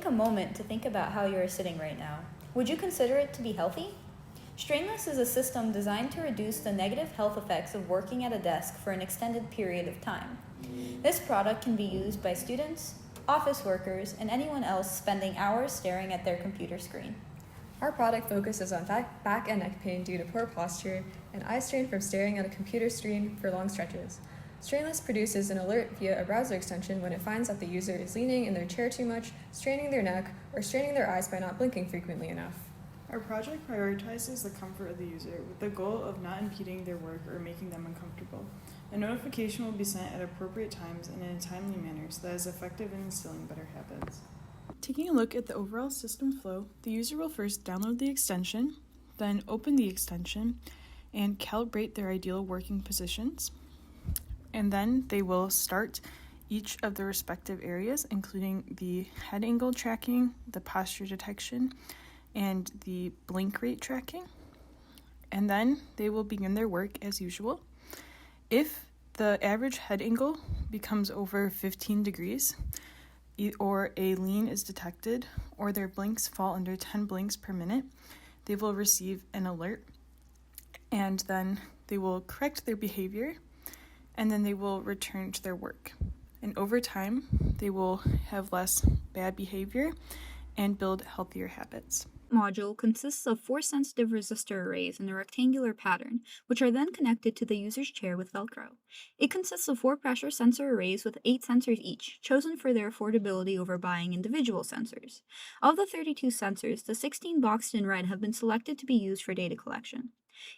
a moment to think about how you are sitting right now. Would you consider it to be healthy? StrainLess is a system designed to reduce the negative health effects of working at a desk for an extended period of time. This product can be used by students, office workers, and anyone else spending hours staring at their computer screen. Our product focuses on back and neck pain due to poor posture and eye strain from staring at a computer screen for long stretches. StrainLess produces an alert via a browser extension when it finds that the user is leaning in their chair too much, straining their neck, or straining their eyes by not blinking frequently enough. Our project prioritizes the comfort of the user with the goal of not impeding their work or making them uncomfortable. A notification will be sent at appropriate times and in a timely manner so that it is effective in instilling better habits. Taking a look at the overall system flow, the user will first download the extension, then open the extension and calibrate their ideal working positions. And then they will start each of the respective areas, including the head angle tracking, the posture detection, and the blink rate tracking. And then they will begin their work as usual. If the average head angle becomes over 15 degrees, or a lean is detected, or their blinks fall under 10 blinks per minute, they will receive an alert, and then they will correct their behavior, and then they will return to their work. And over time, they will have less bad behavior and build healthier habits. Module consists of 4 sensitive resistor arrays in a rectangular pattern, which are then connected to the user's chair with Velcro. It consists of 4 pressure sensor arrays with 8 sensors each, chosen for their affordability over buying individual sensors. Of the 32 sensors, the 16 boxed in red have been selected to be used for data collection.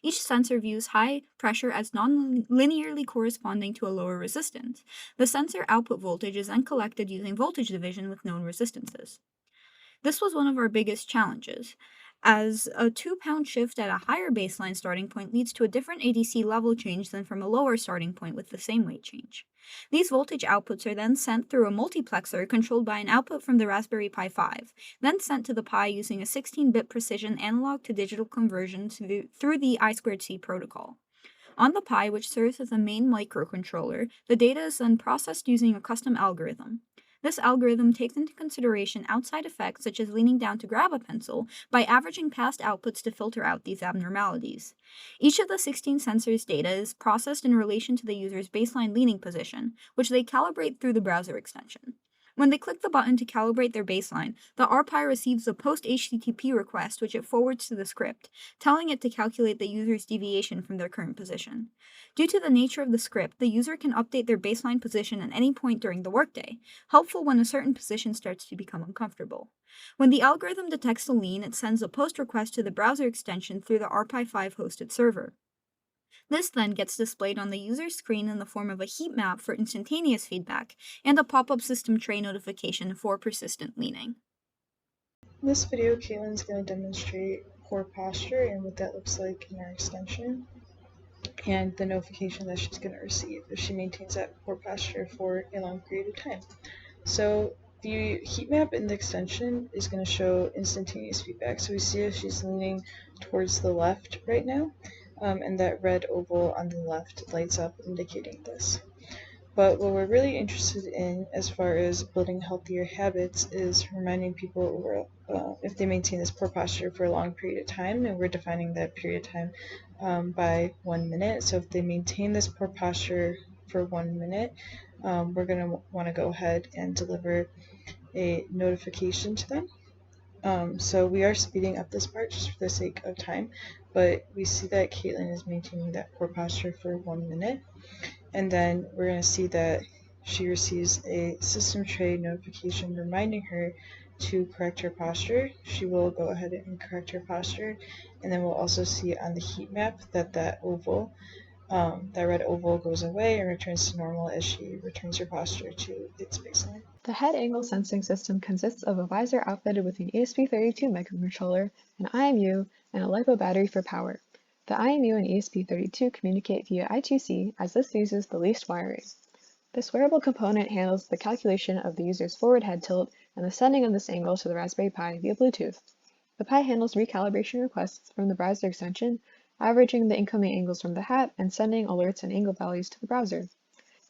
Each sensor views high pressure as non-linearly corresponding to a lower resistance. The sensor output voltage is then collected using voltage division with known resistances. This was one of our biggest challenges, as a 2-pound shift at a higher baseline starting point leads to a different ADC level change than from a lower starting point with the same weight change. These voltage outputs are then sent through a multiplexer controlled by an output from the Raspberry Pi 5, then sent to the Pi using a 16-bit precision analog to digital conversion through the I2C protocol. On the Pi, which serves as a main microcontroller, the data is then processed using a custom algorithm. This algorithm takes into consideration outside effects such as leaning down to grab a pencil by averaging past outputs to filter out these abnormalities. Each of the 16 sensors' data is processed in relation to the user's baseline leaning position, which they calibrate through the browser extension. When they click the button to calibrate their baseline, the RPi receives a post-HTTP request which it forwards to the script, telling it to calculate the user's deviation from their current position. Due to the nature of the script, the user can update their baseline position at any point during the workday, helpful when a certain position starts to become uncomfortable. When the algorithm detects a lean, it sends a post request to the browser extension through the RPi 5 hosted server. This then gets displayed on the user's screen in the form of a heat map for instantaneous feedback and a pop-up system tray notification for persistent leaning. In this video, Caitlin's going to demonstrate poor posture and what that looks like in our extension, and the notification that she's going to receive if she maintains that poor posture for a long period of time. So the heat map in the extension is going to show instantaneous feedback. So we see if she's leaning towards the left right now, and that red oval on the left lights up indicating this. But what we're really interested in as far as building healthier habits is reminding people if they maintain this poor posture for a long period of time, and we're defining that period of time by 1 minute. So if they maintain this poor posture for 1 minute, we're going to want to go ahead and deliver a notification to them. So we are speeding up this part just for the sake of time, but we see that Caitlin is maintaining that poor posture for 1 minute, and then we're going to see that she receives a system tray notification reminding her to correct her posture. She will go ahead and correct her posture, and then we'll also see on the heat map that that red oval goes away and returns to normal as she returns her posture to its baseline. The head angle sensing system consists of a visor outfitted with an ESP32 microcontroller, an IMU, and a LiPo battery for power. The IMU and ESP32 communicate via I2C as this uses the least wiring. This wearable component handles the calculation of the user's forward head tilt and the sending of this angle to the Raspberry Pi via Bluetooth. The Pi handles recalibration requests from the browser extension, averaging the incoming angles from the hat and sending alerts and angle values to the browser.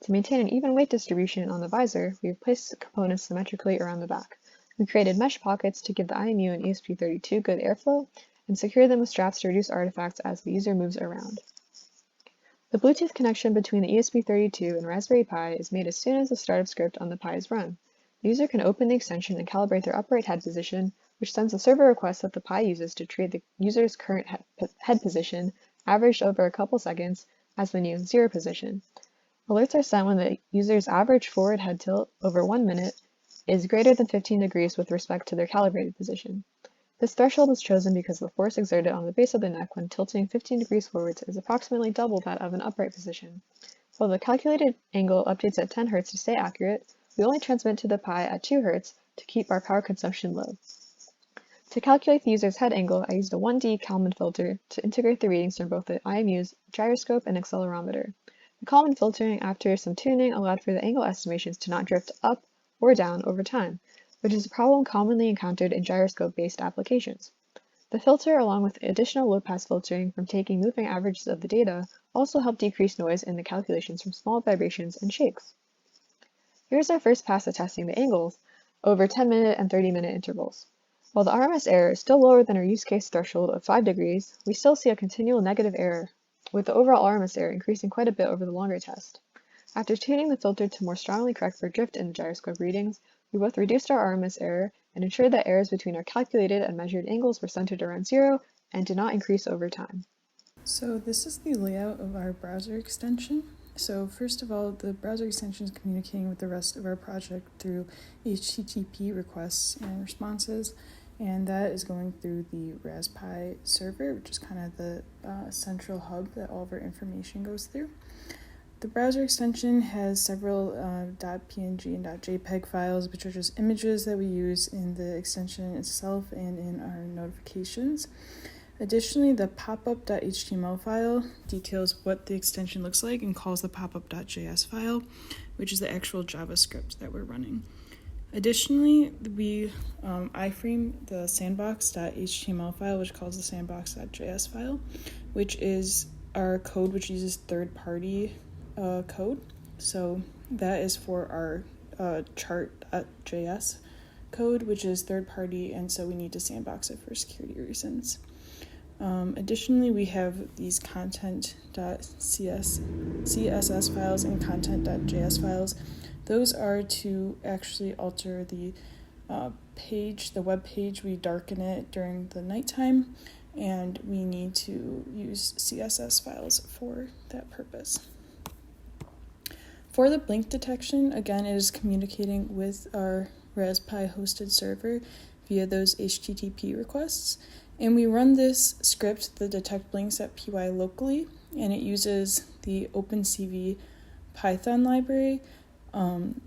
To maintain an even weight distribution on the visor, we have placed the components symmetrically around the back. We created mesh pockets to give the IMU and ESP32 good airflow, and secure them with straps to reduce artifacts as the user moves around. The Bluetooth connection between the ESP32 and Raspberry Pi is made as soon as the startup script on the Pi is run. The user can open the extension and calibrate their upright head position, which sends a server request that the Pi uses to treat the user's current head position, averaged over a couple seconds, as the new 0 position. Alerts are sent when the user's average forward head tilt over 1 minute is greater than 15 degrees with respect to their calibrated position. This threshold is chosen because the force exerted on the base of the neck when tilting 15 degrees forwards is approximately double that of an upright position. While the calculated angle updates at 10 Hz to stay accurate, we only transmit to the Pi at 2 Hz to keep our power consumption low. To calculate the user's head angle, I used a 1D Kalman filter to integrate the readings from both the IMU's gyroscope and accelerometer. The Kalman filtering, after some tuning, allowed for the angle estimations to not drift up or down over time, which is a problem commonly encountered in gyroscope-based applications. The filter, along with additional low-pass filtering from taking moving averages of the data, also help decrease noise in the calculations from small vibrations and shakes. Here's our first pass at testing the angles over 10-minute and 30-minute intervals. While the RMS error is still lower than our use case threshold of 5 degrees, we still see a continual negative error, with the overall RMS error increasing quite a bit over the longer test. After tuning the filter to more strongly correct for drift in the gyroscope readings, we both reduced our RMS error and ensured that errors between our calculated and measured angles were centered around 0 and did not increase over time. So this is the layout of our browser extension. So first of all, the browser extension is communicating with the rest of our project through HTTP requests and responses, and that is going through the Raspberry Pi server, which is kind of the central hub that all of our information goes through. The browser extension has several .png and .jpeg files, which are just images that we use in the extension itself and in our notifications. Additionally, the popup.html file details what the extension looks like and calls the popup.js file, which is the actual JavaScript that we're running. Additionally, we iframe the sandbox.html file, which calls the sandbox.js file, which is our code which uses third-party code. So that is for our chart.js code, which is third-party, and so we need to sandbox it for security reasons. Additionally, we have these content.css files and content.js files. Those are to actually alter the page, the web page. We darken it during the nighttime, and we need to use CSS files for that purpose. For the blink detection, again, it is communicating with our Raspberry Pi hosted server via those HTTP requests. And we run this script, the detect blinks at PY locally, and it uses the OpenCV Python library,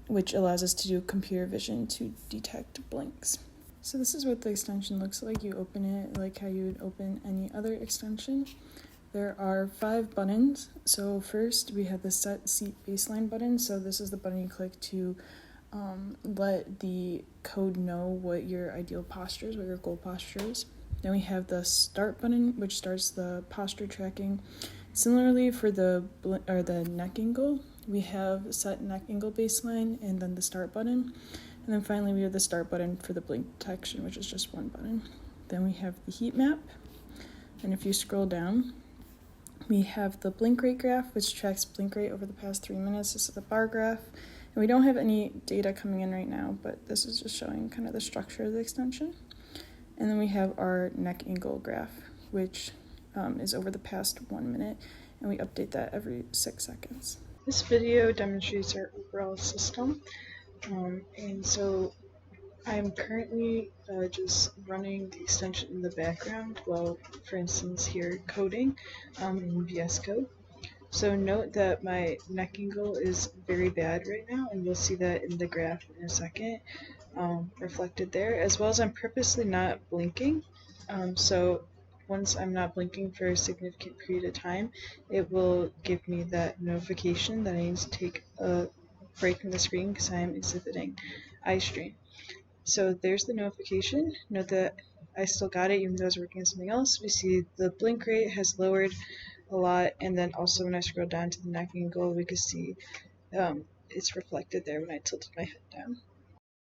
which allows us to do computer vision to detect blinks. So this is what the extension looks like. You open it like how you would open any other extension. There are 5 buttons. So first we have the set seat baseline button. So this is the button you click to let the code know what your ideal posture is, what your goal posture is. Then we have the start button, which starts the posture tracking. Similarly, for the neck angle, we have set neck angle baseline and then the start button. And then finally, we have the start button for the blink detection, which is just 1 button. Then we have the heat map. And if you scroll down, we have the blink rate graph, which tracks blink rate over the past 3 minutes. This is the bar graph. And we don't have any data coming in right now, but this is just showing kind of the structure of the extension. And then we have our neck angle graph, which is over the past 1 minute, and we update that every 6 seconds. This video demonstrates our overall system, and so I'm currently just running the extension in the background while, for instance, here coding in VS Code. So note that my neck angle is very bad right now, and you'll see that in the graph in a second, reflected there, as well as I'm purposely not blinking. So once I'm not blinking for a significant period of time, it will give me that notification that I need to take a break from the screen because I am exhibiting eye strain. So there's the notification. Note that I still got it even though I was working on something else. We see the blink rate has lowered a lot, and then also when I scroll down to the neck angle, we can see it's reflected there when I tilted my head down.